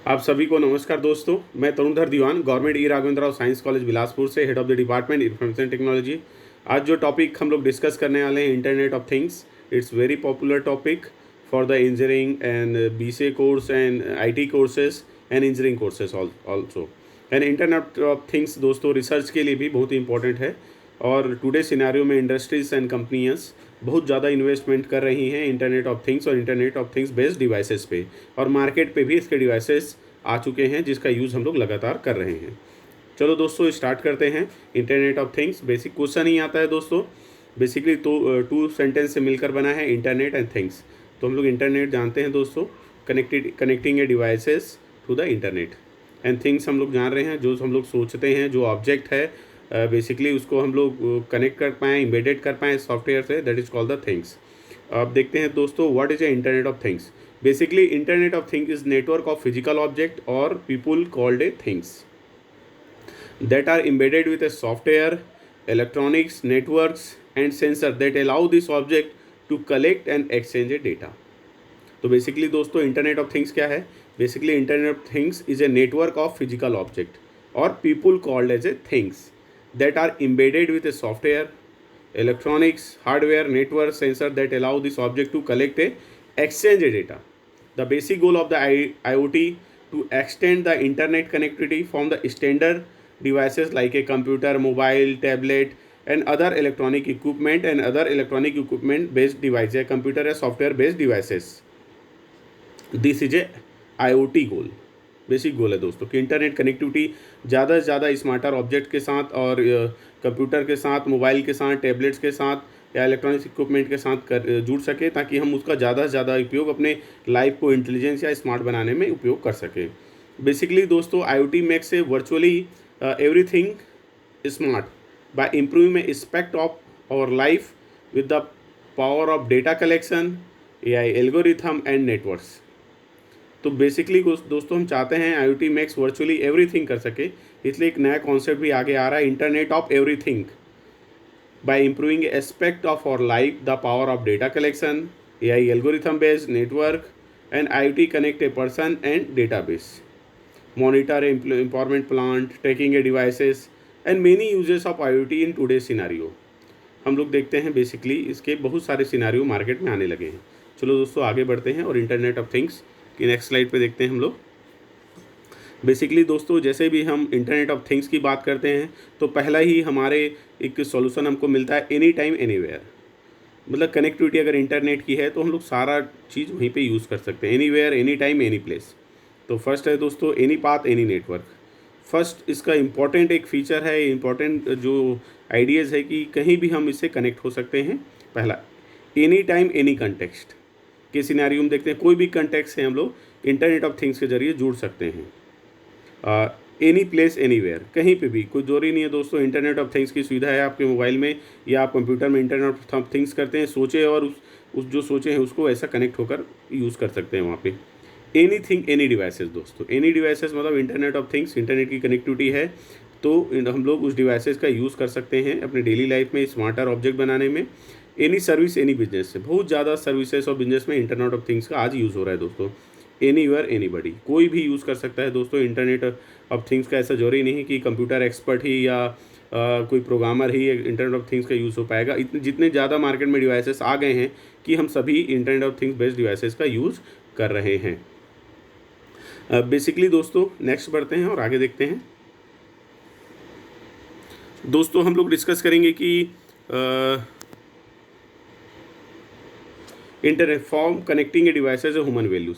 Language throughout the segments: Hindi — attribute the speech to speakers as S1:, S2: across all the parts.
S1: आप सभी को नमस्कार दोस्तों। मैं तरुणधर दीवान government e Raghavendra Rao science college Bilaspur से head of the department information technology. आज जो टॉपिक हम लोग डिस्कस करने वाले हैं internet of things, it's very popular topic for the engineering and BCA course and IT courses and engineering courses also. And internet of things दोस्तों रिसर्च के लिए भी बहुत ही इंपॉर्टेंट है। और टुडे सिनेरियो में इंडस्ट्रीज एंड कंपनियाँ बहुत ज़्यादा इन्वेस्टमेंट कर रही हैं इंटरनेट ऑफ थिंग्स और internet of things based devices पे, और मार्केट पे भी इसके डिवाइसेस आ चुके हैं जिसका यूज़ हम लोग लगातार कर रहे हैं। चलो दोस्तों स्टार्ट करते हैं। Internet of things basic question ही आता है दोस्तों। बेसिकली तो टू सेंटेंस से मिलकर बना है इंटरनेट एंड थिंग्स। तो हम लोग इंटरनेट जानते हैं दोस्तों, connecting a devices to the internet. And things हम लोग जान रहे हैं, जो हम लोग सोचते हैं, जो ऑब्जेक्ट है बेसिकली उसको हम लोग कनेक्ट कर पाएँ, इम्बेडेड कर पाएँ सॉफ्टवेयर से, that is called the things. अब देखते हैं दोस्तों what is a internet of things. Basically, Internet of Things is network of physical object or people called a things that are embedded with a software, electronics, networks, and sensor that allow this object to collect and exchange a data. तो बेसिकली दोस्तों इंटरनेट ऑफ थिंग्स क्या है? Basically internet of things is a network of physical object और people called as a things that are embedded with a software, electronics, hardware, network, sensor that allow this object to collect a exchange a data. The basic goal of the IoT to extend the internet connectivity from the standard devices like a computer, mobile, tablet, and other electronic equipment based devices, computer या software based devices. This is a IoT goal. Basic goal है दोस्तों कि इंटरनेट कनेक्टिविटी ज़्यादा से ज़्यादा स्मार्टर ऑब्जेक्ट के साथ और कंप्यूटर के साथ, मोबाइल के साथ, टैबलेट्स के साथ या इलेक्ट्रॉनिक्स इक्विपमेंट के साथ जुड़ सके, ताकि हम उसका ज़्यादा से ज़्यादा उपयोग अपने लाइफ को इंटेलिजेंस या स्मार्ट बनाने में उपयोग कर सकें। बेसिकली दोस्तों IoT makes a virtually everything smart by improving aspect of our life with the power of data collection, AI algorithm and networks. तो बेसिकली दोस्तों हम चाहते हैं IoT मेक्स वर्चुअली एवरीथिंग कर सके, इसलिए एक नया कॉन्सेप्ट भी आगे आ रहा है, internet of everything by improving aspect of our life the power of data collection, AI algorithm based network and IoT connect a person and database, monitor empowerment plant, tracking a devices and many uses of IoT in today scenario. हम लोग देखते हैं बेसिकली इसके बहुत सारे सिनेरियो मार्केट में आने लगे हैं। चलो दोस्तों आगे बढ़ते हैं और इंटरनेट ऑफ थिंग्स की नेक्स्ट स्लाइड पे देखते हैं हम लोग। बेसिकली दोस्तों जैसे भी हम इंटरनेट ऑफ थिंग्स की बात करते हैं तो पहला ही हमारे एक सॉल्यूशन हमको मिलता है एनी टाइम एनीवेयर। मतलब कनेक्टिविटी अगर इंटरनेट की है तो हम लोग सारा चीज़ वहीं पे यूज़ कर सकते हैं, anywhere, any time, any place. तो फर्स्ट है दोस्तों any path any network. First इसका इम्पॉर्टेंट एक फीचर है, इम्पॉर्टेंट जो आइडियाज़ है कि कहीं भी हम इससे कनेक्ट हो सकते हैं। पहला एनी टाइम एनी कंटेक्स्ट के सिनेरियो में देखते हैं, कोई भी कंटेक्स्ट है हम लोग इंटरनेट ऑफ थिंग्स के जरिए जुड़ सकते हैं। एनी प्लेस एनीवेयर, कहीं पे भी, कोई जरूरी नहीं है दोस्तों इंटरनेट ऑफ थिंग्स की सुविधा है आपके मोबाइल में या आप कंप्यूटर में इंटरनेट ऑफ थिंग्स करते हैं, सोचे और उस जो सोचे हैं उसको ऐसा कनेक्ट होकर यूज़ कर सकते हैं वहाँ पे। एनी थिंग एनी डिवाइसेस दोस्तों, एनी डिवाइसेस मतलब इंटरनेट ऑफ थिंग्स, इंटरनेट की कनेक्टिविटी है तो हम लोग उस डिवाइसेस का यूज़ कर सकते हैं अपने डेली लाइफ में स्मार्टर ऑब्जेक्ट बनाने में। एनी सर्विस एनी बिजनेस से, बहुत ज़्यादा सर्विसेज और बिजनेस में इंटरनेट ऑफ थिंग्स का आज यूज़ हो रहा है दोस्तों। एनीवेयर एनीबडी, कोई भी यूज़ कर सकता है दोस्तों इंटरनेट ऑफ थिंग्स का। ऐसा जरूरी नहीं कि कंप्यूटर एक्सपर्ट ही या कोई programmer he internet of things का यूज़ हो पाएगा। इतने जितने ज़्यादा मार्केट में डिवाइसेस आ गए हैं कि हम सभी internet of things based devices का यूज़ कर रहे हैं। बेसिकली दोस्तों नेक्स्ट बढ़ते हैं और आगे देखते हैं। दोस्तों हम लोग डिस्कस करेंगे कि इंटरनेट फॉर्म कनेक्टिंग ए डिवाइसेज और ह्यूमन वैल्यूज़।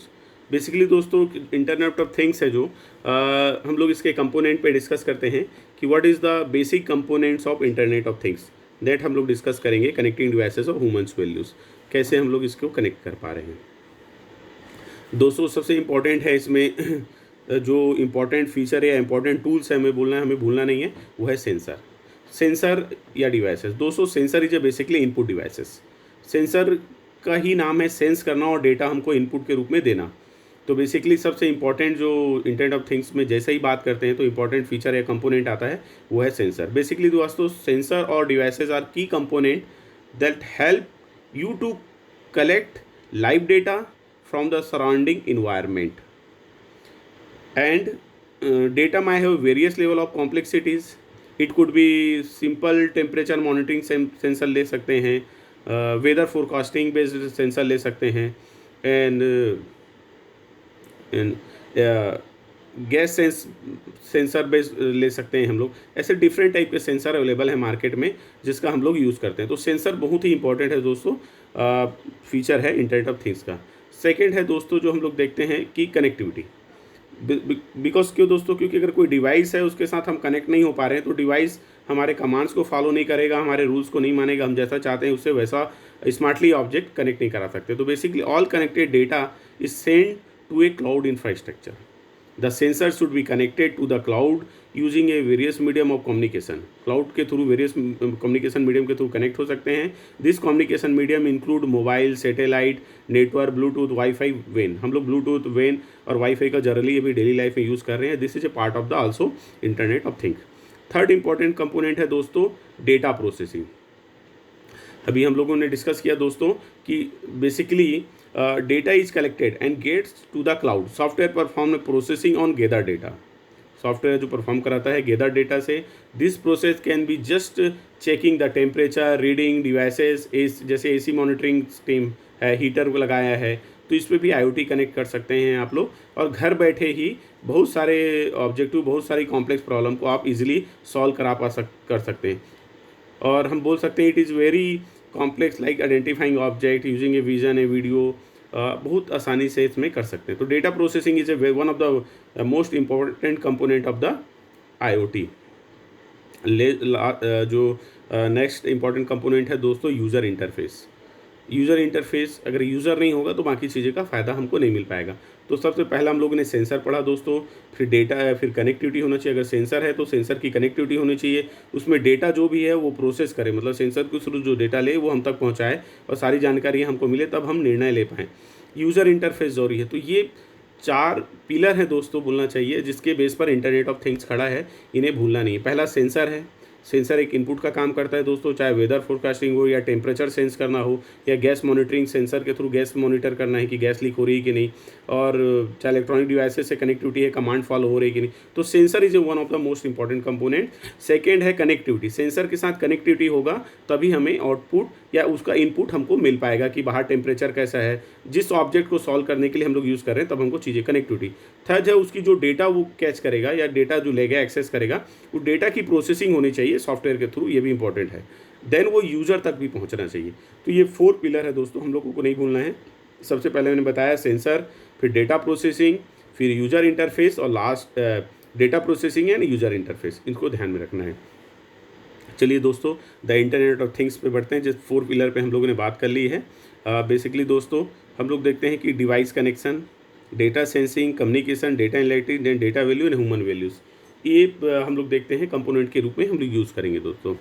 S1: बेसिकली दोस्तों इंटरनेट ऑफ थिंग्स है जो हम लोग इसके कंपोनेंट पे डिस्कस करते हैं कि what is the basic components of internet of things, that हम लोग डिस्कस करेंगे। कनेक्टिंग डिवाइसेज और ह्यूमन्स वैल्यूज़, कैसे हम लोग इसको कनेक्ट कर पा रहे हैं। दोस्तों सबसे इम्पॉर्टेंट है इसमें जो इम्पॉर्टेंट फीचर या इम्पॉर्टेंट टूल्स है हमें भूलना नहीं है, वो है सेंसर या डिवाइसेस। दोस्तों sensor is a basically input devices. Sensor का ही नाम है सेंस करना और डेटा हमको इनपुट के रूप में देना। तो बेसिकली सबसे इम्पॉर्टेंट जो इंटरनेट ऑफ थिंग्स में जैसे ही बात करते हैं तो इम्पॉर्टेंट फीचर या कंपोनेंट आता है वो है सेंसर। बेसिकली दोस्तों सेंसर और devices are key component that help you to collect live data from the surrounding environment. and data might have various level of complexities. It could be simple temperature monitoring sensor ले सकते हैं, वेदर फोरकास्टिंग बेस्ड सेंसर ले सकते हैं, एंड गैस सेंसर बेस्ड ले सकते हैं हम लोग। ऐसे डिफरेंट टाइप के सेंसर अवेलेबल है मार्केट में जिसका हम लोग यूज़ करते हैं। तो सेंसर बहुत ही इंपॉर्टेंट है दोस्तों, फीचर है इंटरनेट ऑफ थिंग्स का। सेकेंड है दोस्तों जो हम लोग देखते हैं कि कनेक्टिविटी। बिकॉज क्यों दोस्तों, क्योंकि अगर कोई डिवाइस है उसके साथ हम कनेक्ट नहीं हो पा रहे हैं तो डिवाइस हमारे कमांड्स को फॉलो नहीं करेगा, हमारे रूल्स को नहीं मानेगा, हम जैसा चाहते हैं उससे वैसा स्मार्टली ऑब्जेक्ट कनेक्ट नहीं करा सकते। तो basically all connected data is send to a cloud infrastructure. The sensor should be connected to the cloud using a various medium of communication. Cloud के थ्रू वेरियस कम्युनिकेशन मीडियम के थ्रू कनेक्ट हो सकते हैं। This communication medium include mobile, satellite, network, bluetooth, wifi, वेन। हम लोग ब्लूटूथ, वेन और वाईफाई का जनरली अभी डेली लाइफ में यूज़ कर रहे हैं। This is a part of the also internet of thing. Third important component है दोस्तों डेटा प्रोसेसिंग। अभी हम लोगों ने डिस्कस किया दोस्तों कि basically data is collected and gets to the cloud. Software perform processing on gather data. Software जो परफॉर्म कराता है गेदर डेटा से। This process can be just checking the temperature, reading devices, जैसे एसी मॉनिटरिंग सिस्टम है, हीटर लगाया है तो इस पर भी IoT कनेक्ट कर सकते हैं आप लोग, और घर बैठे ही बहुत सारे ऑब्जेक्टिव, बहुत सारी कॉम्प्लेक्स प्रॉब्लम को आप इजीली सॉल्व कर सकते हैं। और हम बोल सकते हैं it is very complex like identifying object using a vision, A video, बहुत आसानी से इसमें कर सकते हैं। तो data processing is a one of the most important component of the IoT। जो नेक्स्ट इम्पॉर्टेंट कंपोनेंट है दोस्तों यूज़र इंटरफेस। यूज़र इंटरफेस, अगर यूज़र नहीं होगा तो बाकी चीज़ें का फ़ायदा हमको नहीं मिल पाएगा। तो सबसे पहला हम लोगों ने सेंसर पढ़ा दोस्तों, फिर डेटा है, फिर कनेक्टिविटी होना चाहिए। अगर सेंसर है तो सेंसर की कनेक्टिविटी होनी चाहिए, उसमें डेटा जो भी है वो प्रोसेस करे, मतलब सेंसर के थ्रू जो डेटा ले वो हम तक पहुँचाए और सारी जानकारी हमको मिले तब हम निर्णय ले पाएँ। यूज़र इंटरफेस ज़रूरी है। तो ये 4 पिलर हैं दोस्तों बोलना चाहिए जिसके बेस पर इंटरनेट ऑफ थिंग्स खड़ा है, इन्हें भूलना नहीं है। पहला सेंसर है। सेंसर एक इनपुट का काम करता है दोस्तों, चाहे वेदर फोरकास्टिंग हो या टेम्परेचर सेंस करना हो या गैस मॉनिटरिंग, सेंसर के थ्रू गैस मॉनिटर करना है कि गैस लीक हो रही है कि नहीं, और चाहे इलेक्ट्रॉनिक डिवाइसेस से कनेक्टिविटी है, कमांड फॉलो हो रही है कि नहीं। तो sensor is one of the most important component. Second है कनेक्टिविटी। सेंसर के साथ कनेक्टिविटी होगा तभी हमें आउटपुट या उसका इनपुट हमको मिल पाएगा कि बाहर टेम्परेचर कैसा है, जिस ऑब्जेक्ट को सॉल्व करने के लिए हम लोग यूज़ कर रहे हैं तब हमको चीज़ें कनेक्टिविटी। थर्ड है उसकी जो डेटा वो कैच करेगा या डेटा जो लेगा एक्सेस करेगा, वो डेटा की प्रोसेसिंग होनी चाहिए सॉफ्टवेयर के थ्रू, ये भी इंपॉर्टेंट है। देन वो यूज़र तक भी पहुंचना चाहिए। तो ये 4 पिलर है दोस्तों, हम लोगों को नहीं भूलना है। सबसे पहले मैंने बताया सेंसर, फिर डेटा प्रोसेसिंग, फिर यूज़र इंटरफेस और last data processing end user interface, इनको ध्यान में रखना है। चलिए दोस्तों द इंटरनेट ऑफ थिंग्स पे बढ़ते हैं, जिस 4 पिलर पे हम लोगों ने बात कर ली है। बेसिकली दोस्तों हम लोग देखते हैं कि device connection, data sensing, communication, data analytics, then data value and human values, ये हम लोग देखते हैं कंपोनेंट के रूप में हम लोग यूज़ करेंगे दोस्तों।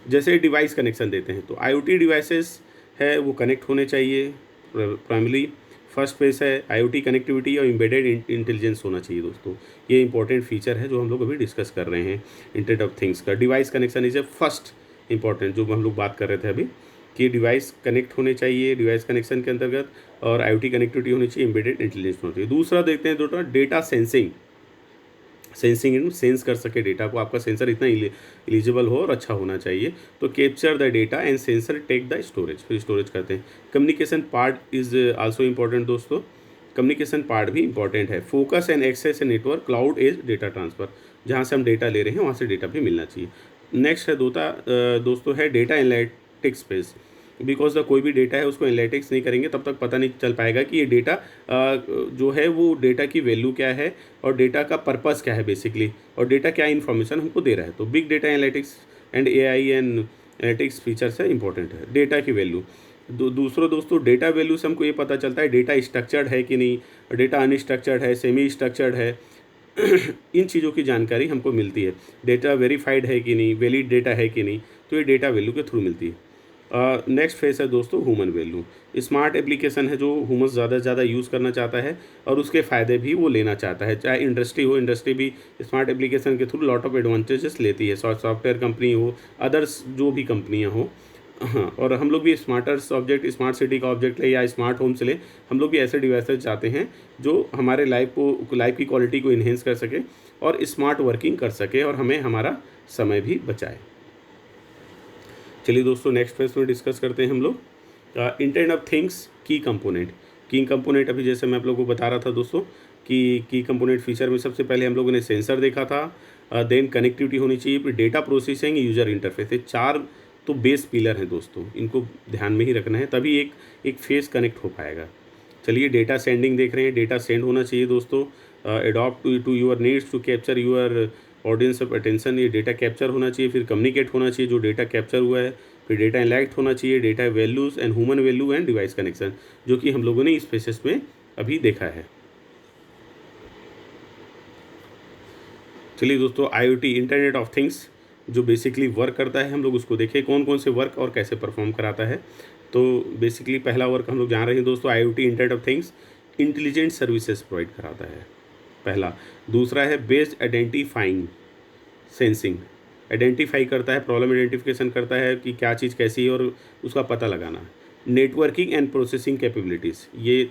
S1: जैसे डिवाइस कनेक्शन देते हैं तो IoT डिवाइसेस है वो कनेक्ट होने चाहिए प्राइमरी। फर्स्ट फेस है IoT कनेक्टिविटी और एम्बेडेड इंटेलिजेंस होना चाहिए दोस्तों। ये इंपॉर्टेंट फीचर है जो हम लोग अभी डिस्कस कर रहे हैं इंटरनेट ऑफ थिंग्स का। Device connection is a first important, जो हम लोग बात कर रहे थे अभी कि डिवाइस कनेक्ट होने चाहिए डिवाइस कनेक्शन के अंतर्गत, और IoT कनेक्टिविटी होनी चाहिए, एम्बेडेड इंटेलिजेंस होनी चाहिए। दूसरा देखते हैं दोस्तों data sensing. Sensing in sense कर सके डेटा को, आपका सेंसर इतना एलिजिबल हो और अच्छा होना चाहिए। तो capture the data and sensor take the storage, फिर स्टोरेज करते हैं। Communication part is also important दोस्तों, कम्युनिकेशन पार्ट भी इंपॉर्टेंट है। Focus and access and network, cloud edge data transfer, जहाँ से हम डेटा ले रहे हैं वहाँ से डेटा भी मिलना चाहिए। नेक्स्ट है दोस्तों है data analytics space. Because the कोई भी डेटा है उसको एनालिटिक्स नहीं करेंगे तब तक पता नहीं चल पाएगा कि ये डेटा जो है वो डेटा की वैल्यू क्या है और डेटा का पर्पस क्या है बेसिकली, और डेटा क्या इन्फॉर्मेशन हमको दे रहा है। तो big data analytics and AI and analytics features है इंपॉर्टेंट है। डेटा की वैल्यू दूसरों दोस्तों, डेटा वैल्यू से हमको ये पता चलता है डेटा स्ट्रक्चर्ड है कि नहीं, डेटा अनस्ट्रक्चर्ड है, सेमी स्ट्रक्चर्ड है इन चीज़ों की जानकारी हमको मिलती है। डेटा वेरीफाइड है कि नहीं, वैलिड डेटा है कि नहीं, तो ये डेटा वैल्यू के थ्रू मिलती है। नेक्स्ट फेस है दोस्तों ह्यूमन वैल्यू। स्मार्ट एप्लीकेशन है जो ह्यूमन ज़्यादा से ज़्यादा यूज़ करना चाहता है और उसके फ़ायदे भी वो लेना चाहता है। चाहे इंडस्ट्री हो, इंडस्ट्री भी स्मार्ट एप्लीकेशन के थ्रू लॉट ऑफ एडवांटेजेस लेती है। सॉफ्टवेयर कंपनी हो, अदर्स जो भी कंपनियां हो हाँ, और हम लोग भी स्मार्टर्स ऑब्जेक्ट, स्मार्ट सिटी का ऑब्जेक्ट ले या स्मार्ट होम से ले, हम लोग भी ऐसे डिवाइसेस चाहते हैं जो हमारे लाइफ की क्वालिटी को इन्हेंस कर सके और स्मार्ट वर्किंग कर सके और हमें हमारा समय भी बचाए। चलिए दोस्तों, नेक्स्ट फेज में डिस्कस करते हैं हम लोग इंटरनेट ऑफ थिंग्स की कंपोनेंट। अभी जैसे मैं आप लोगों को बता रहा था दोस्तों कि की कंपोनेंट फीचर में सबसे पहले हम लोगों ने सेंसर देखा था, देन कनेक्टिविटी होनी चाहिए, फिर डेटा प्रोसेसिंग, यूजर इंटरफेस। ये 4 तो बेस पिलर हैं दोस्तों, इनको ध्यान में ही रखना है, तभी एक फेस कनेक्ट हो पाएगा। चलिए, डेटा सेंडिंग देख रहे हैं, डेटा सेंड होना चाहिए दोस्तों, adopt to your needs to capture your audience of attention, ये डेटा कैप्चर होना चाहिए, फिर कम्युनिकेट होना चाहिए जो डेटा कैप्चर हुआ है, फिर डेटा इंटरैक्ट होना चाहिए, data values and human value and device connection, जो कि हम लोगों ने इस फेसेस में अभी देखा है। चलिए दोस्तों, IoT इंटरनेट ऑफ थिंग्स जो बेसिकली वर्क करता है, हम लोग उसको देखें कौन कौन से वर्क और कैसे परफॉर्म कराता है। तो बेसिकली पहला वर्क हम लोग जान रहे हैं दोस्तों, IoT internet of things intelligent services provide कराता है, पहला। दूसरा है बेस्ड आइडेंटिफाइंग सेंसिंग, आइडेंटिफाई करता है, प्रॉब्लम आइडेंटिफिकेशन करता है कि क्या चीज़ कैसी है और उसका पता लगाना। नेटवर्किंग एंड प्रोसेसिंग कैपेबिलिटीज़, ये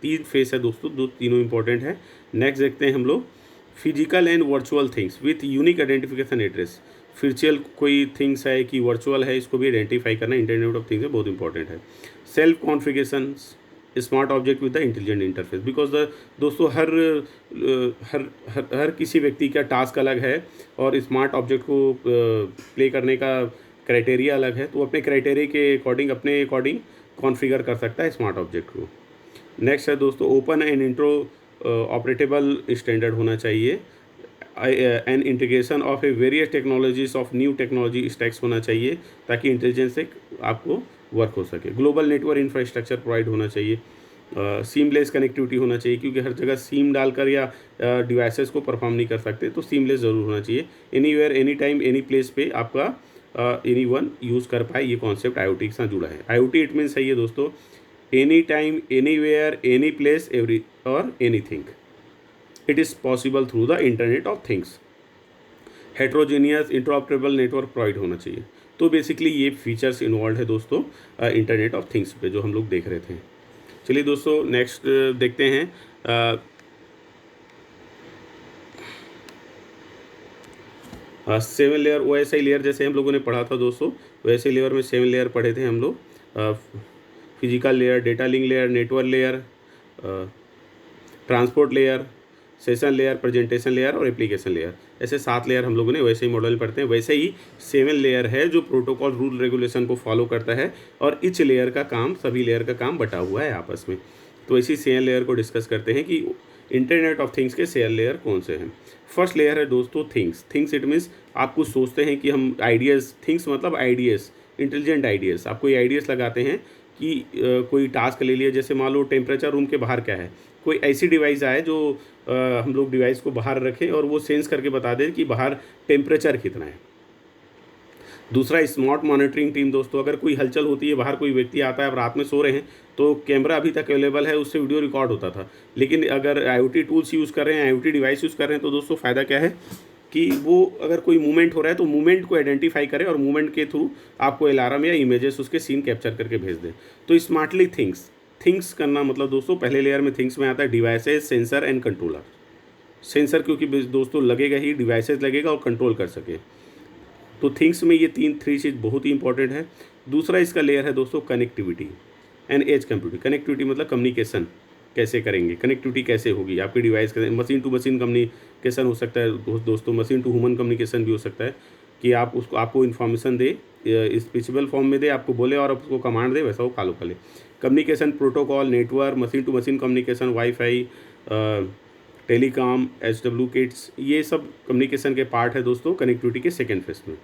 S1: 3 फेस है दोस्तों, तीनों इंपॉर्टेंट है। नेक्स्ट देखते हैं हम लोग physical and virtual things with unique identification address. Physical कोई थिंग्स है कि वर्चुअल है, इसको भी आइडेंटिफाई करना इंटरनेट ऑफ थिंग्स में बहुत इंपॉर्टेंट है। Self configuration smart object with the intelligent interface, because the दोस्तों हर किसी व्यक्ति का टास्क अलग है और स्मार्ट ऑब्जेक्ट को प्ले करने का क्राइटेरिया अलग है, तो अपने क्राइटेरिया के अपने अकॉर्डिंग कॉन्फ़िगर कर सकता है स्मार्ट ऑब्जेक्ट को। नेक्स्ट है दोस्तों open and interoperable standard होना चाहिए। An integration of a various technologies of new technology stacks होना चाहिए ताकि इंटेलिजेंस से आपको वर्क हो सके। ग्लोबल नेटवर्क इंफ्रास्ट्रक्चर प्रोवाइड होना चाहिए। सीमलेस कनेक्टिविटी होना चाहिए, क्योंकि हर जगह सीम डालकर या डिवाइसेस को परफॉर्म नहीं कर सकते, तो सीमलेस ज़रूर होना चाहिए। Anywhere any time any place पे आपका एनी वन यूज़ कर पाए, ये कॉन्सेप्ट IoT के साथ जुड़ा है। IoT इट मीन्स है ये दोस्तों any time anywhere any place every और anything, it is possible through the internet of things. Heterogeneous interoperable network provide होना चाहिए। तो बेसिकली ये फीचर्स इन्वॉल्व है दोस्तों इंटरनेट ऑफ थिंग्स पे, जो हम लोग देख रहे थे। चलिए दोस्तों, नेक्स्ट देखते हैं 7 लेयर OSI लेयर। जैसे हम लोगों ने पढ़ा था दोस्तों, OSI लेयर में 7 लेयर पढ़े थे हम लोग, physical layer, data link layer, network layer, transport layer, session layer, presentation layer और एप्लीकेशन लेयर। ऐसे 7 लेयर हम लोगों ने वैसे ही मॉडल में पढ़ते हैं। वैसे ही 7 लेयर है जो प्रोटोकॉल रूल रेगुलेशन को फॉलो करता है, और इच लेयर का काम, सभी लेयर का काम बटा हुआ है आपस में। तो इसी 7 लेयर को डिस्कस करते हैं कि इंटरनेट ऑफ थिंग्स के 7 लेयर कौन से हैं। फर्स्ट लेयर है दोस्तों थिंग्स इट मीन्स आप कुछ सोचते हैं कि हम आइडियाज़, थिंग्स मतलब आइडियाज़, इंटेलिजेंट आइडियाज़। आप कोई आइडियाज़ लगाते हैं कि कोई टास्क ले लिया, जैसे मान लो टेम्परेचर रूम के बाहर क्या है, कोई ऐसी डिवाइस आए जो हम लोग डिवाइस को बाहर रखें और वो सेंस करके बता दें कि बाहर टेम्परेचर कितना है। दूसरा स्मार्ट मॉनिटरिंग टीम दोस्तों, अगर कोई हलचल होती है, बाहर कोई व्यक्ति आता है, आप रात में सो रहे हैं, तो कैमरा अभी तक अवेलेबल है, उससे वीडियो रिकॉर्ड होता था। लेकिन अगर IoT टूल्स यूज़ कर रहे हैं, IoT डिवाइस यूज़ कर रहे हैं, तो दोस्तों फ़ायदा क्या है कि वो अगर कोई मूवमेंट हो रहा है तो मूवमेंट को आइडेंटिफाई करे और मूवमेंट के थ्रू आपको अलार्म या इमेजेस उसके सीन कैप्चर करके भेज दे। तो स्मार्टली थिंग्स करना मतलब दोस्तों, पहले लेयर में थिंग्स में आता है devices, sensor and controller. Sensor क्योंकि दोस्तों लगेगा ही, डिवाइसेस लगेगा और कंट्रोल कर सके। तो थिंग्स में ये 3 चीज़ बहुत ही इंपॉर्टेंट है। दूसरा इसका लेयर है दोस्तों connectivity and edge computing. Connectivity मतलब कम्युनिकेशन कैसे करेंगे, कनेक्टिविटी कैसे होगी आपकी डिवाइस के, मशीन टू मशीन कम्युनिकेशन हो सकता है दोस्तों, मशीन टू ह्यूमन कम्युनिकेशन भी हो सकता है कि आप आपको इन्फॉर्मेशन दे, स्पीचेबल फॉर्म में दे, आपको बोले और उसको कमांड दे, वैसा वो फॉलो कर ले। Communication protocol, network, machine to machine communication, wifi, telecom, HW kits, ये सब कम्युनिकेशन के पार्ट है दोस्तों कनेक्टिविटी के सेकेंड फेज में।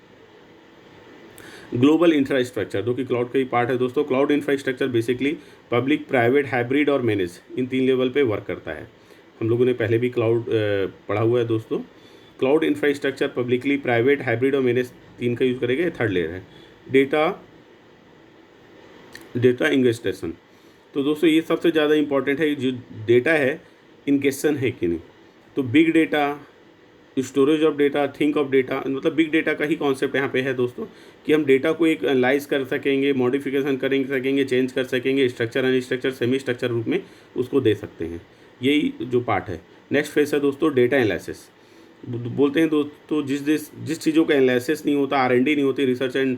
S1: ग्लोबल इंफ्रास्ट्रक्चर जो कि क्लाउड का ही पार्ट है दोस्तों। Cloud infrastructure basically public, private, hybrid और मैनेज, इन 3 लेवल पे वर्क करता है। हम लोगों ने पहले भी क्लाउड पढ़ा हुआ है दोस्तों। Cloud infrastructure publicly, private, hybrid और मैनेज 3 का यूज़ करेंगे। थर्ड लेयर है डेटा इंगेस्टेशन। तो दोस्तों ये सबसे ज़्यादा इंपॉर्टेंट है, जो डेटा है इंगेशन है कि नहीं। तो big data storage of data, think of data, मतलब बिग डेटा का ही कॉन्सेप्ट यहाँ पे है दोस्तों, कि हम डेटा को एक एनालाइज कर सकेंगे, मॉडिफिकेशन करेंगे सकेंगे, चेंज कर सकेंगे, स्ट्रक्चर अनस्ट्रक्चर सेमी स्ट्रक्चर रूप में उसको दे सकते हैं। यही जो पार्ट है। नेक्स्ट फेस है दोस्तों डेटा एनालिसिस। बोलते हैं दोस्तों जिस चीज़ों का एनालिसिस नहीं होता, R&D नहीं होती, रिसर्च एंड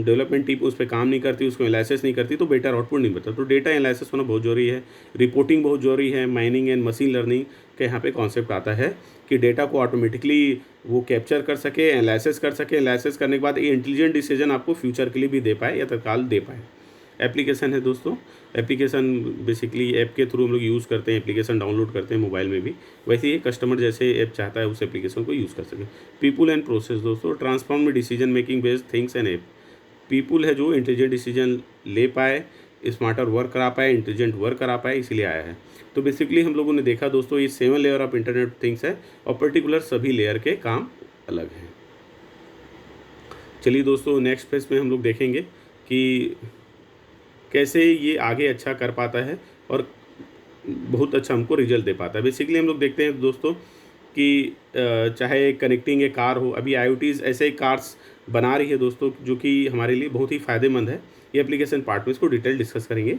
S1: डेवलपमेंट टीम उस पर काम नहीं करती, उसको एनालिसिस नहीं करती, तो बेटर आउटपुट नहीं मिलता। तो डेटा एनालिसिस होना बहुत जरूरी है। रिपोर्टिंग बहुत जरूरी है। माइनिंग एंड मशीन लर्निंग के यहाँ पे कॉन्सेप्ट आता है कि डेटा को ऑटोमेटिकली वो कैप्चर कर सके, एनालिसिस कर सके, एनालिसिस करने के बाद ये इंटेलिजेंट डिसीजन आपको फ्यूचर के लिए भी दे पाए या तत्काल दे पाए। एप्लीकेशन है दोस्तों। एप्लीकेशन बेसिकली ऐप के थ्रू हम लोग यूज़ करते हैं, एप्लीकेशन डाउनलोड करते हैं मोबाइल में भी, वैसे ही कस्टमर जैसे ऐप चाहता है उस एप्लीकेशन को यूज़ कर सके। पीपुल एंड प्रोसेस दोस्तों, transform decision making based things and app. People है जो इंटेलिजेंट डिसीजन ले पाए, स्मार्टर वर्क करा पाए, इंटेलिजेंट वर्क करा पाए, इसीलिए आया है। तो बेसिकली हम लोगों ने देखा दोस्तों ये 7 layer of internet of things है और पर्टिकुलर सभी लेयर के काम अलग हैं। चलिए दोस्तों नेक्स्ट फेज में हम लोग देखेंगे कि कैसे ये आगे अच्छा कर पाता है और बहुत अच्छा हमको रिजल्ट दे पाता है। बेसिकली हम लोग देखते हैं दोस्तों कि चाहे कनेक्टिंग ए कार हो, अभी IoTs ऐसे कार्स बना रही है दोस्तों जो कि हमारे लिए बहुत ही फ़ायदेमंद है। ये एप्लीकेशन पार्ट में इसको डिटेल डिस्कस करेंगे।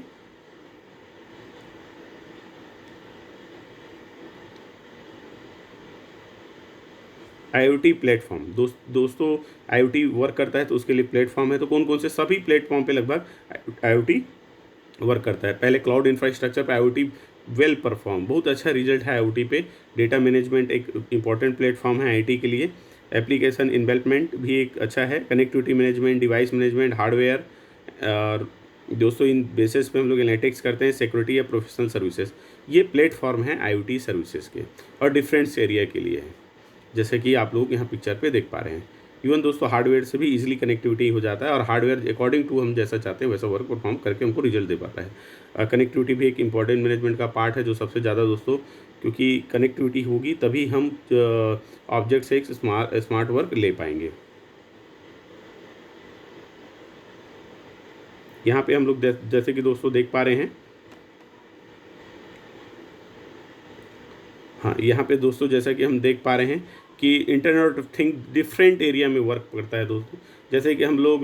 S1: IoT प्लेटफॉर्म दोस्तों IoT वर्क करता है तो उसके लिए प्लेटफॉर्म है। तो कौन कौन से, सभी प्लेटफॉर्म पे लगभग IoT वर्क करता है। पहले क्लाउड इंफ्रास्ट्रक्चर पे IoT वेल परफॉर्म, बहुत अच्छा रिजल्ट है IoT पे। डेटा मैनेजमेंट एक इंपॉर्टेंट प्लेटफॉर्म है IT के लिए। एप्लीकेशन इन्वेलपमेंट भी एक अच्छा है। Connectivity management, device management, hardware, और दोस्तों इन बेसिस पे हम लोग एनालिटिक्स करते हैं, सिक्योरिटी या प्रोफेशनल सर्विसेज। ये प्लेटफॉर्म है IoT सर्विसेज के और डिफरेंट एरिया के लिए है, जैसे कि आप लोग यहाँ पिक्चर पे देख पा रहे हैं। इवन दोस्तों हार्डवेयर से भी इजीली कनेक्टिविटी हो जाता है और हार्डवेयर अकॉर्डिंग टू हम जैसा चाहते हैं वैसा वर्क परफॉर्म करके हमको रिजल्ट दे पाता है। कनेक्टिविटी भी एक इंपॉर्टेंट मैनेजमेंट का पार्ट है जो सबसे ज़्यादा दोस्तों, क्योंकि कनेक्टिविटी होगी तभी हम ऑब्जेक्ट से एक स्मार्ट वर्क ले पाएंगे। यहाँ पे हम लोग जैसे कि दोस्तों देख पा रहे हैं, हाँ यहाँ पे दोस्तों जैसा कि हम देख पा रहे हैं कि internet of thing different area में वर्क करता है दोस्तों। जैसे कि हम लोग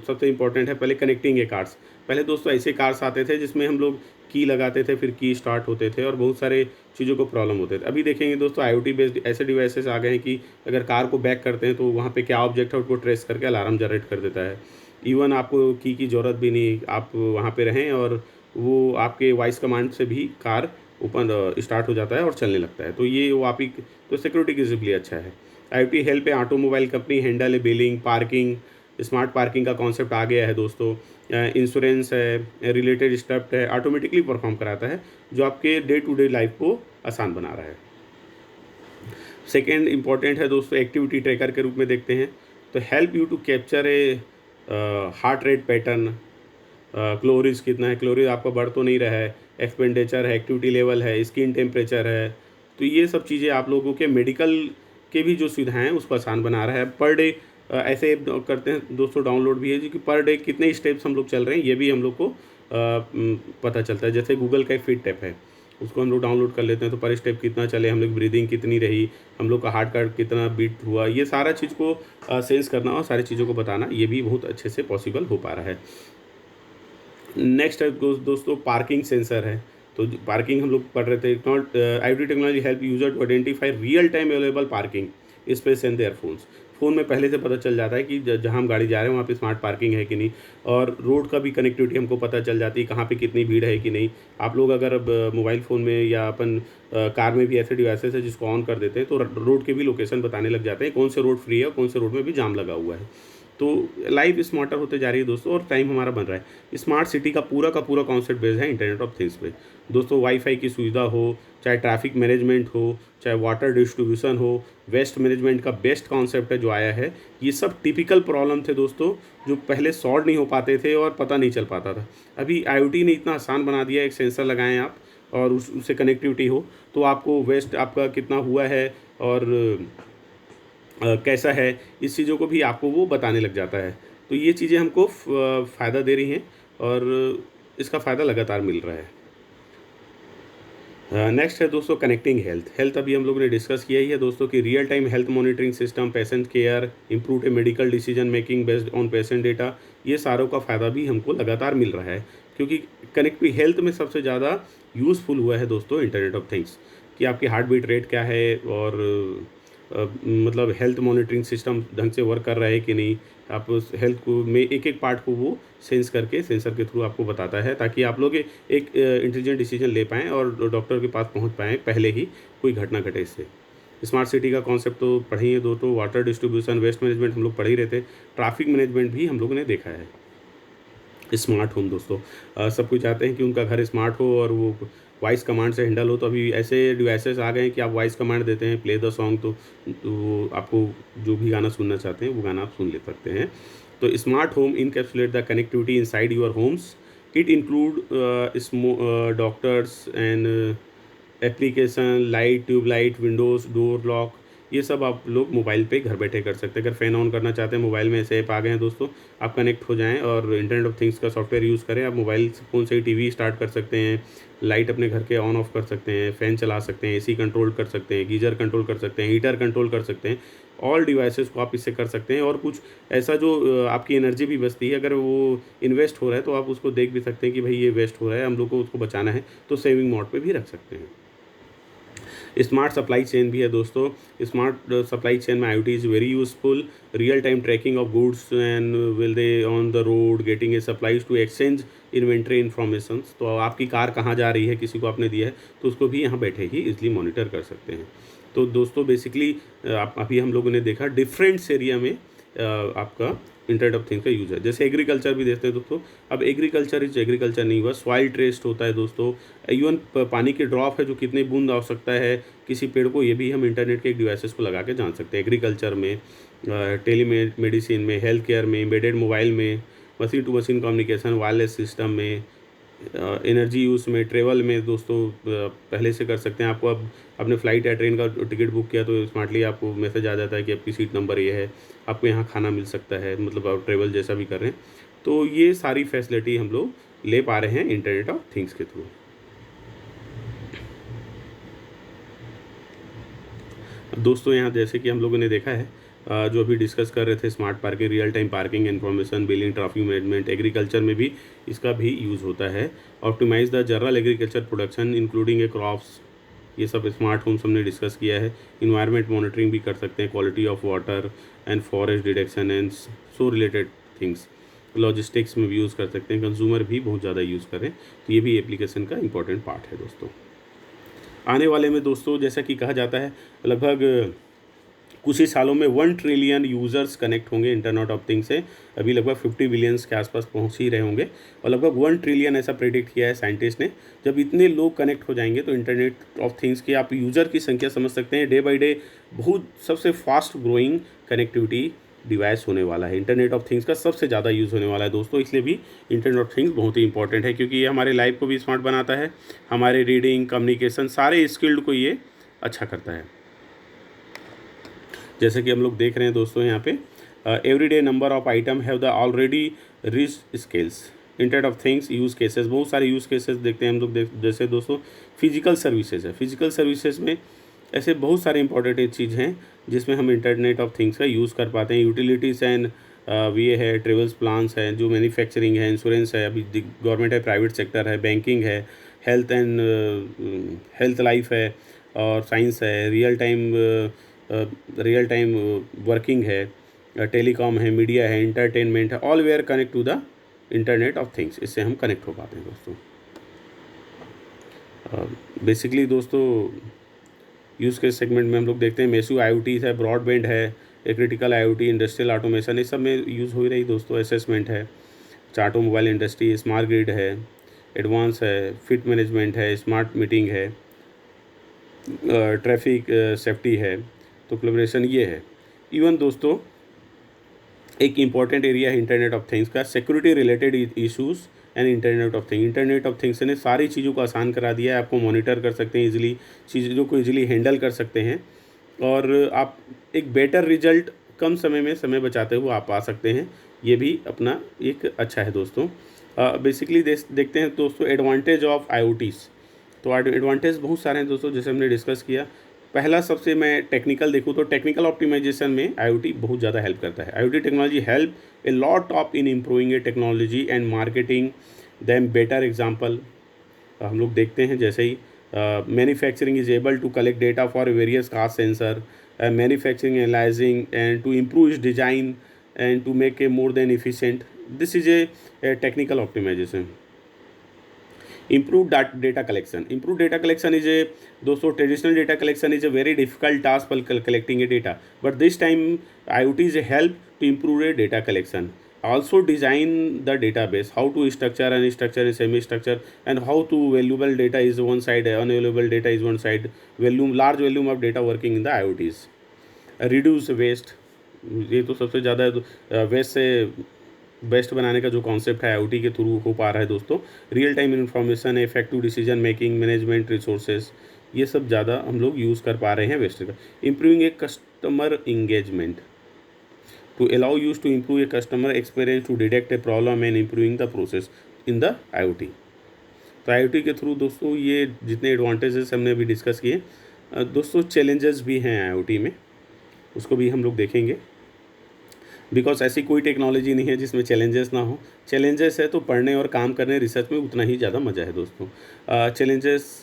S1: सबसे इम्पोर्टेंट है पहले कनेक्टिंग ए कार्ड्स। पहले दोस्तों ऐसे कार्ड्स आते थे जिसमें हम लोग की लगाते थे, फिर की स्टार्ट होते थे और बहुत सारे चीज़ों को प्रॉब्लम होते थे। अभी देखेंगे दोस्तों IoT बेस्ड ऐसे डिवाइसेस आ गए हैं कि अगर कार को बैक करते हैं तो वहाँ पे क्या ऑब्जेक्ट है उसको ट्रेस करके अलार्म जनरेट कर देता है। इवन आपको की ज़रूरत भी नहीं, आप वहाँ पे रहें और वो आपके वॉइस कमांड से भी कार ओपन स्टार्ट हो जाता है और चलने लगता है। तो ये वो आप ही, तो सिक्योरिटी के लिए अच्छा है। IoT हेल्प है ऑटोमोबाइल कंपनी हैंडल है बिलिंग, पार्किंग, स्मार्ट पार्किंग का कॉन्सेप्ट आ गया है दोस्तों। इंश्योरेंस है, रिलेटेड स्टफ है, ऑटोमेटिकली परफॉर्म कराता है जो आपके डे टू डे लाइफ को आसान बना रहा है। सेकेंड इंपॉर्टेंट है दोस्तों एक्टिविटी ट्रैकर के रूप में देखते हैं तो help you to capture a heart rate pattern, calories कितना है, क्लोरीज आपका बढ़ तो नहीं रहा है, एक्सपेंडिचर है, एक्टिविटी लेवल है, स्किन टेम्परेचर है। तो ये सब चीज़ें आप लोगों के मेडिकल के भी जो सुविधाएं हैं उसको आसान बना रहा है। पर डे ऐसे करते हैं दोस्तों डाउनलोड भी है जो कि पर डे कितने स्टेप्स हम लोग चल रहे हैं ये भी हम लोग को पता चलता है। जैसे गूगल का एक फिट ऐप है, उसको हम लोग डाउनलोड कर लेते हैं तो पर स्टेप कितना चले, हम लोग ब्रीदिंग कितनी रही, हम लोग का हार्ट का कितना बीट हुआ, ये सारा चीज़ को सेंस करना और सारी चीज़ों को बताना ये भी बहुत अच्छे से पॉसिबल हो पा रहा है। नेक्स्ट है दोस्तों पार्किंग सेंसर है। तो पार्किंग हम लोग पढ़ रहे थे, not IoT technology help user to identify real time available parking space and their phones. Phone में पहले से पता चल जाता है कि जहाँ हम गाड़ी जा रहे हैं वहाँ पे स्मार्ट पार्किंग है कि नहीं, और रोड का भी कनेक्टिविटी हमको पता चल जाती है कहाँ पे कितनी भीड़ है कि नहीं। आप लोग अगर अब मोबाइल फ़ोन में या अपन कार में भी ऐसे डिवाइसेस है जिसको ऑन कर देते हैं तो रोड के भी लोकेशन बताने लग जाते हैं, कौन से रोड फ्री है और कौन से रोड में भी जाम लगा हुआ है। तो लाइफ स्मार्टर होते जा रही है दोस्तों और टाइम हमारा बन रहा है। स्मार्ट सिटी का पूरा कॉन्सेप्ट बेस्ड है इंटरनेट ऑफ थिंग्स पे दोस्तों। वाईफाई की सुविधा हो, चाहे ट्रैफिक मैनेजमेंट हो, चाहे वाटर डिस्ट्रीब्यूशन हो, वेस्ट मैनेजमेंट का बेस्ट कॉन्सेप्ट है जो आया है। ये सब टिपिकल प्रॉब्लम थे दोस्तों जो पहले सॉल्व नहीं हो पाते थे और पता नहीं चल पाता था। अभी IoT ने इतना आसान बना दिया, एक सेंसर लगाएं आप और उससे कनेक्टिविटी हो तो आपको वेस्ट आपका कितना हुआ है और कैसा है, इस चीज़ों को भी आपको वो बताने लग जाता है। तो ये चीज़ें हमको फ़ायदा दे रही हैं और इसका फ़ायदा लगातार मिल रहा है। नेक्स्ट है दोस्तों कनेक्टिंग हेल्थ। हेल्थ अभी हम लोग ने डिस्कस किया ही है दोस्तों कि real time health monitoring system, patient care, improve medical decision making based on patient data, ये सारों का फ़ायदा भी हमको लगातार मिल रहा है, क्योंकि कनेक्टिव हेल्थ में सबसे ज़्यादा यूज़फुल हुआ है दोस्तों इंटरनेट ऑफ थिंग्स, कि आपकी हार्ट बीट रेट क्या है, और मतलब हेल्थ मॉनिटरिंग सिस्टम ढंग से वर्क कर रहा है कि नहीं, आप उस हेल्थ को में एक एक पार्ट को वो सेंस करके सेंसर के थ्रू आपको बताता है, ताकि आप लोग एक इंटेलिजेंट डिसीजन ले पाएँ और डॉक्टर के पास पहुंच पाएँ पहले ही कोई घटना घटे इससे। स्मार्ट सिटी का कॉन्सेप्ट तो पढ़े ही है दोस्तों, वाटर डिस्ट्रीब्यूशन, वेस्ट मैनेजमेंट हम लोग पढ़ ही रहे थे, ट्रैफिक मैनेजमेंट भी हम लोगों ने देखा है। स्मार्ट होम दोस्तों, सब कुछ चाहते हैं कि उनका घर स्मार्ट हो और वो वॉइस कमांड से हैंडल हो, तो अभी ऐसे डिवाइसेस आ गए हैं कि आप वॉइस कमांड देते हैं प्ले द सॉन्ग, तो आपको जो भी गाना सुनना चाहते हैं वो गाना आप सुन ले सकते हैं। तो smart home encapsulate the connectivity inside your homes. It include doctors and application, light, tube light, windows, door lock, ये सब आप लोग मोबाइल पे घर बैठे कर सकते हैं। अगर फ़ैन ऑन करना चाहते हैं, मोबाइल में ऐसे ऐप आ गए हैं दोस्तों, आप कनेक्ट हो जाएं और इंटरनेट ऑफ थिंग्स का सॉफ्टवेयर यूज़ करें। आप मोबाइल फ़ोन से ही टीवी स्टार्ट कर सकते हैं, लाइट अपने घर के ऑन ऑफ कर सकते हैं, फ़ैन चला सकते हैं, एसी कंट्रोल कर सकते हैं, गीज़र कंट्रोल कर सकते हैं, हीटर कंट्रोल कर सकते हैं। ऑल डिवाइसेस को आप इससे कर सकते हैं, और कुछ ऐसा जो आपकी एनर्जी भी बचती है, अगर वो इन्वेस्ट हो रहा है तो आप उसको देख भी सकते हैं कि भाई ये वेस्ट हो रहा है, हम लोग को उसको बचाना है, तो सेविंग मोड पे भी रख सकते हैं। स्मार्ट सप्लाई चेन भी है दोस्तों। स्मार्ट सप्लाई चेन में IoT is very useful. Real time tracking of goods and will they on the road, getting a supplies to exchange inventory information. तो आपकी कार कहाँ जा रही है, किसी को आपने दिया है, तो उसको भी यहाँ बैठे ही इजली मॉनिटर कर सकते हैं। तो दोस्तों बेसिकली आप अभी हम लोगों ने देखा डिफरेंट्स एरिया में आपका इंटरनेट ऑफ थिंग्स का यूज है। जैसे एग्रीकल्चर भी देखते हैं दोस्तों, अब एग्रीकल्चर नहीं हुआ, सॉइल ट्रेस्ट होता है दोस्तों। इवन पानी के ड्रॉप है जो कितने बूंद आवश्यकता है किसी पेड़ को, ये भी हम इंटरनेट के एक डिवाइसेस को लगा के जान सकते हैं। एग्रीकल्चर में, टेली मेडिसिन में, हेल्थ केयर में, एम्बेडेड मोबाइल में, machine to machine communication, wireless system में, एनर्जी यूज़ में, ट्रेवल में दोस्तों पहले से कर सकते हैं। आपको अब आपने फ़्लाइट या ट्रेन का टिकट बुक किया तो स्मार्टली आपको मैसेज आ जाता है कि आपकी सीट नंबर ये है, आपको यहाँ खाना मिल सकता है, मतलब आप ट्रेवल जैसा भी कर रहे हैं। तो ये सारी फैसिलिटी हम लोग ले पा रहे हैं इंटरनेट ऑफ थिंग्स के थ्रू। दोस्तों यहाँ जैसे कि हम लोगों ने देखा है, जो अभी डिस्कस कर रहे थे, smart parking, real time parking information, billing, traffic management, agriculture में भी इसका भी यूज़ होता है। Optimize the general agriculture production including a crops, ये सब स्मार्ट होम्स हमने डिस्कस किया है। इन्वायरमेंट मॉनिटरिंग भी कर सकते हैं, quality of water and forest detection and so related things. Logistics में भी यूज़ कर सकते हैं, कंज्यूमर भी बहुत ज़्यादा यूज़ करें, तो ये भी एप्लीकेशन का इंपॉर्टेंट पार्ट है दोस्तों। आने वाले में दोस्तों जैसा कि कहा जाता है, लगभग कुछ ही सालों में 1 ट्रिलियन यूज़र्स कनेक्ट होंगे इंटरनेट ऑफ थिंग्स से। अभी लगभग 50 बिलियंस के आसपास पहुंच ही रहे होंगे, और लगभग 1 ट्रिलियन ऐसा प्रेडिक्ट किया है साइंटिस्ट ने। जब इतने लोग कनेक्ट हो जाएंगे तो इंटरनेट ऑफ थिंग्स की आप यूज़र की संख्या समझ सकते हैं, डे बाई डे बहुत सबसे फास्ट ग्रोइंग कनेक्टिविटी डिवाइस होने वाला है। इंटरनेट ऑफ थिंग्स का सबसे ज़्यादा यूज़ होने वाला है दोस्तों, इसलिए भी इंटरनेट ऑफ थिंग्स बहुत ही इंपॉर्टेंट है, क्योंकि ये हमारे लाइफ को भी स्मार्ट बनाता है, हमारे रीडिंग, कम्युनिकेशन, सारे स्किल्ड को ये अच्छा करता है। जैसे कि हम लोग देख रहे हैं दोस्तों यहाँ पे, everyday number of item have the already rich scales. Internet of things use cases, बहुत सारे यूज़ केसेस देखते हैं हम लोग। जैसे दोस्तों फिजिकल सर्विसेज है, फिजिकल सर्विसेज में ऐसे बहुत सारे इंपॉर्टेंट चीज़ हैं जिसमें हम इंटरनेट ऑफ थिंग्स का यूज़ कर पाते हैं। यूटिलिटीज़ एंड ये है, ट्रेवल्स प्लान्स है, जो मैन्युफैक्चरिंग है, इंश्योरेंस है, अभी गवर्नमेंट है, प्राइवेट सेक्टर है, बैंकिंग है, हेल्थ एंड हेल्थ लाइफ है, और साइंस है, रियल टाइम वर्किंग है, टेलीकॉम है, मीडिया है, इंटरटेनमेंट है, all where connect to the internet of things. इससे हम कनेक्ट हो पाते हैं दोस्तों। बेसिकली दोस्तों यूज़ के सेगमेंट में हम लोग देखते हैं मैसिव IoT है, ब्रॉडबैंड है, एक क्रिटिकल IoT, इंडस्ट्रियल ऑटोमेशन, इस सब में यूज़ हो ही रही दोस्तों। असेसमेंट है, ऑटोमोबाइल इंडस्ट्री, स्मार्ट ग्रिड है, एडवांस है, फिट मैनेजमेंट है, स्मार्ट मीटिंग है, ट्रैफिक सेफ्टी है, तो कोलैबोरेशन ये है। इवन दोस्तों एक इम्पॉर्टेंट एरिया है इंटरनेट ऑफ थिंग्स का, security related issues and internet of things. Internet of things ने सारी चीज़ों को आसान करा दिया है, आपको मॉनिटर कर सकते हैं इजीली, चीज़ों को इजीली हैंडल कर सकते हैं, और आप एक बेटर रिजल्ट कम समय में समय बचाते हुए आप पा सकते हैं। ये भी अपना एक अच्छा है दोस्तों। बेसिकली देखते हैं दोस्तों एडवांटेज ऑफ IoTs। तो एडवांटेज बहुत सारे हैं दोस्तों, जैसे हमने डिस्कस किया। पहला सबसे मैं टेक्निकल देखूँ तो टेक्निकल ऑप्टिमाइजेशन में आईओटी बहुत ज़्यादा हेल्प करता है। IoT technology help a lot of in improving a technology and marketing them better example हम लोग देखते हैं, जैसे ही manufacturing is able to collect data for various cost sensor, manufacturing analysing and to improve is design and to make a more than efficient, this is a technical optimisation. Improved data collection. Improved data collection is a, दोस्तों traditional data collection is a very difficult task for collecting a data, but this time IoT is a help to improve a data collection. Also design the database, how to structure and structure and semi structure, and how to valuable data is one side, unavailable data is one side, large volume of data working in the IoTs. Reduce waste, ये तो सबसे ज़्यादा वेस्ट से बेस्ट बनाने का जो कॉन्सेप्ट है आईओटी के थ्रू हो पा रहा है दोस्तों। Real time information, effective decision making, management resources, ये सब ज़्यादा हम लोग यूज़ कर पा रहे हैं वेस्ट का। Improving a customer engagement to allow use to improve a customer experience to detect a problem and improving the process in the IoT. तो आईओटी के थ्रू दोस्तों ये जितने एडवांटेजेस हमने अभी डिस्कस किए, दोस्तों चैलेंजेस भी हैं आईओटी में, उसको भी हम लोग देखेंगे। बिकॉज ऐसी कोई टेक्नोलॉजी नहीं है जिसमें चैलेंजेस ना हो। चैलेंजेस है तो पढ़ने और काम करने रिसर्च में उतना ही ज़्यादा मज़ा है दोस्तों। चैलेंजेस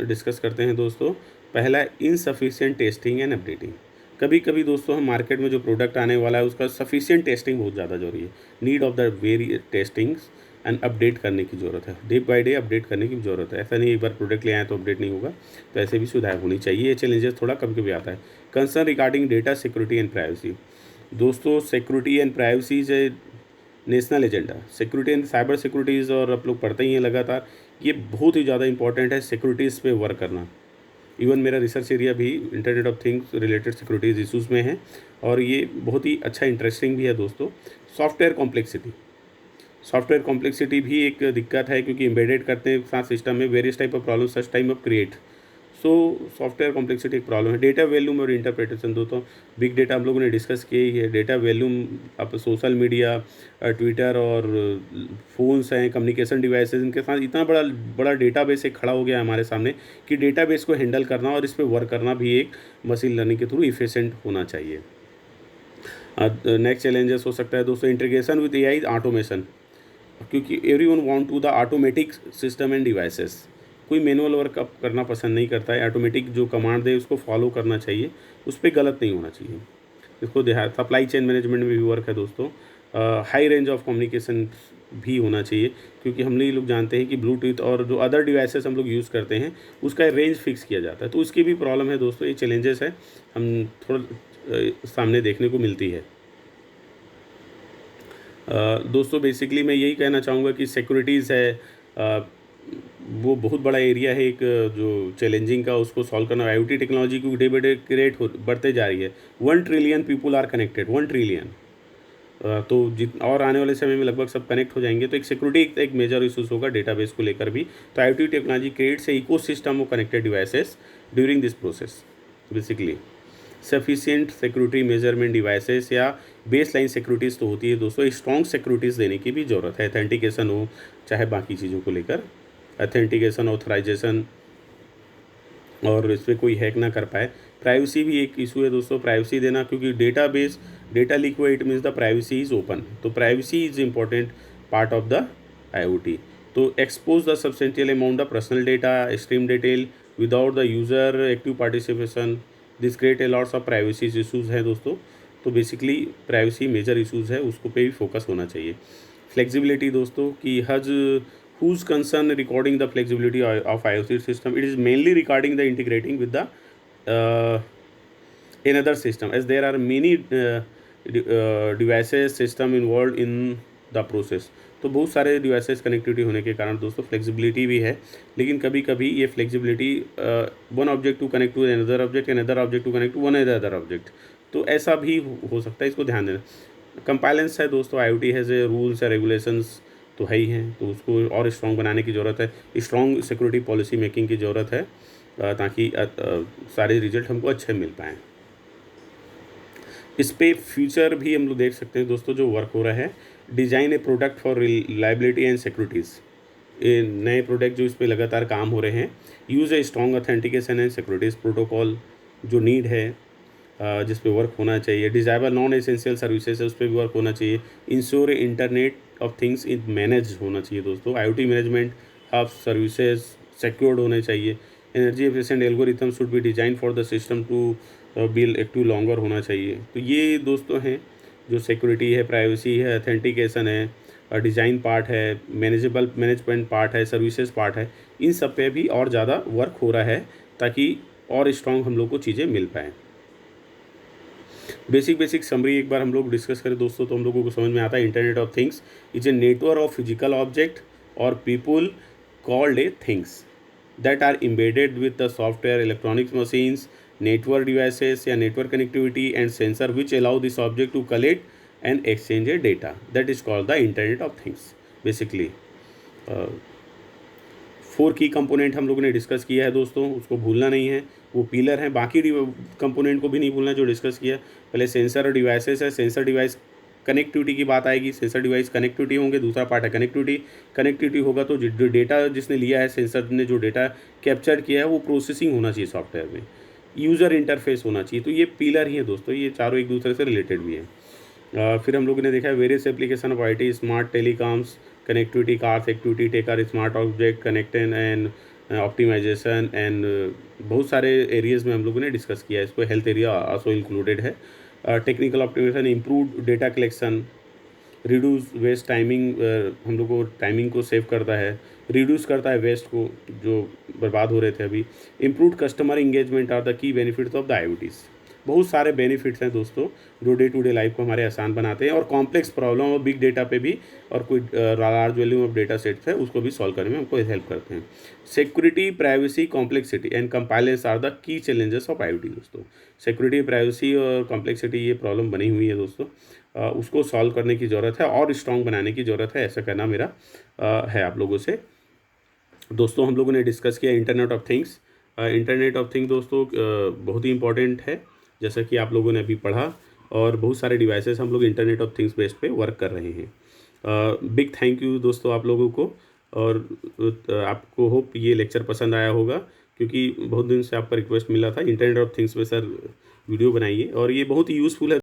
S1: डिस्कस करते हैं दोस्तों। पहला, इनसफिशिएंट टेस्टिंग एंड अपडेटिंग। कभी कभी दोस्तों हम मार्केट में जो प्रोडक्ट आने वाला है उसका सफिशिएंट टेस्टिंग बहुत ज़्यादा जरूरी है। Need of the very testings and update करने की ज़रूरत है, डे बाय डे अपडेट करने की ज़रूरत है। ऐसा नहीं एक बार प्रोडक्ट ले आए तो अपडेट नहीं होगा, तो ऐसे भी सुधार होनी चाहिए। ये चैलेंजेस थोड़ा कभी कभी आता है। Concern regarding data security and privacy. दोस्तों security and privacy is a national agenda. Security and cyber securities, और आप लोग पढ़ते ही हैं लगातार, ये बहुत ही ज़्यादा इंपॉर्टेंट है सिक्योरिटीज़ पे वर्क करना। इवन मेरा रिसर्च एरिया भी internet of things related securities issues में है, और ये बहुत ही अच्छा इंटरेस्टिंग भी है दोस्तों। सॉफ्टवेयर कॉम्प्लेक्सिटी, सॉफ्टवेयर कॉम्प्लेक्सिटी भी एक दिक्कत है, क्योंकि एम्बेडेड करते हैं साथ सिस्टम में various type of problem such time of create. So software complexity एक प्रॉब्लम है। डेटा वैल्यूम और इंटरप्रिटेशन, दोस्तों बिग डेटा हम लोगों ने डिस्कस किया ही है। डेटा वैल्यूम, अब सोशल मीडिया, ट्विटर और फ़ोन्स हैं, कम्युनिकेशन डिवाइसेस, इनके साथ इतना बड़ा बड़ा डेटाबेस एक खड़ा हो गया है हमारे सामने कि डेटाबेस को हैंडल करना और इस पर वर्क करना भी एक मशीन लर्निंग के थ्रू इफिशिएंट होना चाहिए। नेक्स्ट चैलेंजेस हो सकता है दोस्तों इंटीग्रेशन विद एआई ऑटोमेशन, क्योंकि everyone want to the automatic system and devices. कोई मैनुअल वर्क अब करना पसंद नहीं करता है, ऑटोमेटिक जो कमांड दे उसको फॉलो करना चाहिए, उस पर गलत नहीं होना चाहिए। इसको ध्यान, सप्लाई चेन मैनेजमेंट में भी वर्क है दोस्तों। हाई रेंज ऑफ कम्युनिकेशन भी होना चाहिए, क्योंकि हम लोग जानते हैं कि ब्लूटूथ और जो अदर डिवाइसेस हम लोग यूज़ करते हैं उसका रेंज फिक्स किया जाता है, तो उसकी भी प्रॉब्लम है दोस्तों। ये चैलेंजेस है, हम थोड़ा सामने देखने को मिलती है। दोस्तों बेसिकली मैं यही कहना चाहूँगा कि सिक्योरिटीज़ है, वो बहुत बड़ा एरिया है एक जो चैलेंजिंग का, उसको सॉल्व करना। आईओटी टेक्नोलॉजी को डे बाई डे क्रिएट बढ़ते जा रही है। 1 trillion people are connected, 1 trillion, तो और आने वाले समय में लगभग सब कनेक्ट हो जाएंगे, तो एक सिक्योरिटी एक मेजर इशूज़ होगा डेटाबेस को लेकर भी। तो IoT technology creates a ecosystem of connected devices during this process. Basically sufficient security measurement devices या बेस लाइन सिक्योरिटीज़ तो होती है दोस्तों, स्ट्रॉन्ग सिक्योरिटीज़ देने की भी ज़रूरत है। अथेंटिकेशन हो चाहे बाकी चीज़ों को लेकर, अथेंटिकेशन, ऑथराइजेशन, और इस पर कोई हैक ना कर पाए। प्राइवेसी भी एक इशू है दोस्तों, प्राइवेसी देना, क्योंकि डेटाबेस डेटा लीक हुआ it means the privacy is open, तो privacy is important part of the IoT. तो expose the substantial amount of personal data, extreme detail without the user active participation, this create a lots of privacy issues हैं दोस्तों। तो बेसिकली प्राइवेसी मेजर इशूज़ है, उसको पे भी फोकस होना चाहिए। फ्लेक्सिबिलिटी दोस्तों की हज whose concern regarding the flexibility of IoT system, it is mainly regarding the integrating with the another system, as there are many devices system involved in the process। तो बहुत सारे डिवाइसेस कनेक्टिविटी होने के कारण दोस्तों फ्लेक्सिबिलिटी भी है, लेकिन कभी कभी ये flexibility one object to connect to another object, another object to connect to one other object, तो ऐसा भी हो सकता है, इसको ध्यान देना। कंपाइलेंस है दोस्तों, IoT has a rules and regulations तो है ही हैं, तो उसको और स्ट्रॉन्ग बनाने की ज़रूरत है। स्ट्रॉन्ग सिक्योरिटी पॉलिसी मेकिंग की ज़रूरत है, ताकि सारे रिजल्ट हमको अच्छे मिल पाएँ। इस पे फ्यूचर भी हम लोग देख सकते हैं दोस्तों, जो वर्क हो रहा है। Design A product for reliability and securities, नए प्रोडक्ट जो इस पे लगातार काम हो रहे हैं। Use a strong authentication and securities protocol जो नीड है, जिस पे वर्क होना चाहिए। डिज़ायबल नॉन एसेंशियल सर्विसेज है, उस पर भी वर्क होना चाहिए। Ensure internet of things in manage होना चाहिए दोस्तों। IoT management hub services secured होने चाहिए। Energy efficient algorithm should be design for the system to will active longer होना चाहिए। तो ये दोस्तों हैं जो सिक्योरिटी है, प्राइवेसी है, ऑथेंटिकेशन है, डिज़ाइन पार्ट है, मैनेजमेंट पार्ट है, सर्विसेज पार्ट है, इन सब पे भी और ज़्यादा वर्क हो रहा है ताकि और स्ट्रॉन्ग हम लोग को चीज़ें मिल पाएँ। बेसिक समरी एक बार हम लोग डिस्कस करें दोस्तों तो हम लोगों को समझ में आता है internet of things is a network of physical object और people called a things that are embedded with the software, electronics machines, network devices या network connectivity and sensor which allow this object to collect and exchange a data. That is called the Internet of Things. Basically, 4 की कंपोनेंट हम लोगों ने डिस्कस किया है दोस्तों, उसको भूलना नहीं है, वो पिलर हैं। बाकी कंपोनेंट को भी नहीं भूलना जो डिस्कस किया। पहले सेंसर और डिवाइसेस है, सेंसर डिवाइस कनेक्टिविटी की बात आएगी, सेंसर डिवाइस कनेक्टिविटी होंगे। दूसरा पार्ट है कनेक्टिविटी होगा तो जो डेटा जिसने लिया है, सेंसर ने जो डेटा कैप्चर किया है वो प्रोसेसिंग होना चाहिए सॉफ्टवेयर में, यूज़र इंटरफेस होना चाहिए। तो ये पिलर ही है दोस्तों, ये चारों एक दूसरे से रिलेटेड भी हैं। फिर हम लोगों ने देखा है various application of IT, smart telecoms, connectivity, cars activity, taker, smart object connected and optimization and बहुत सारे एरियाज़ में हम लोगों ने डिस्कस किया है। इसको हेल्थ एरिया आल्सो इंक्लूडेड है। Technical optimization, improve data collection, reduce waste timing, हम लोग को टाइमिंग को सेव करता है, रिड्यूस करता है वेस्ट को जो बर्बाद हो रहे थे अभी। Improve customer engagement are the key benefits of the IoTs। बहुत सारे बेनिफिट्स हैं दोस्तों जो डे टू डे लाइफ को हमारे आसान बनाते हैं और कॉम्प्लेक्स प्रॉब्लम और बिग डेटा पे भी और कोई large volume of data sets है उसको भी सॉल्व करने में हमको हेल्प करते हैं। Security, privacy, complexity and compliance are the key challenges of IoT दोस्तों। सिक्योरिटी, प्राइवेसी और कॉम्प्लेक्सिटी ये प्रॉब्लम बनी हुई है दोस्तों, उसको सॉल्व करने की ज़रूरत है और स्ट्रॉन्ग बनाने की ज़रूरत है, ऐसा कहना मेरा है आप लोगों से। दोस्तों हम लोगों ने डिस्कस किया internet of things. Internet of things दोस्तों बहुत ही इंपॉर्टेंट है, जैसा कि आप लोगों ने अभी पढ़ा, और बहुत सारे डिवाइसेस हम लोग इंटरनेट ऑफ थिंग्स बेस पे वर्क कर रहे हैं। बिग थैंक यू दोस्तों आप लोगों को, और आपको होप ये लेक्चर पसंद आया होगा, क्योंकि बहुत दिन से आपका रिक्वेस्ट मिला था इंटरनेट ऑफ थिंग्स पे सर वीडियो बनाइए, और ये बहुत ही यूज़फुल है।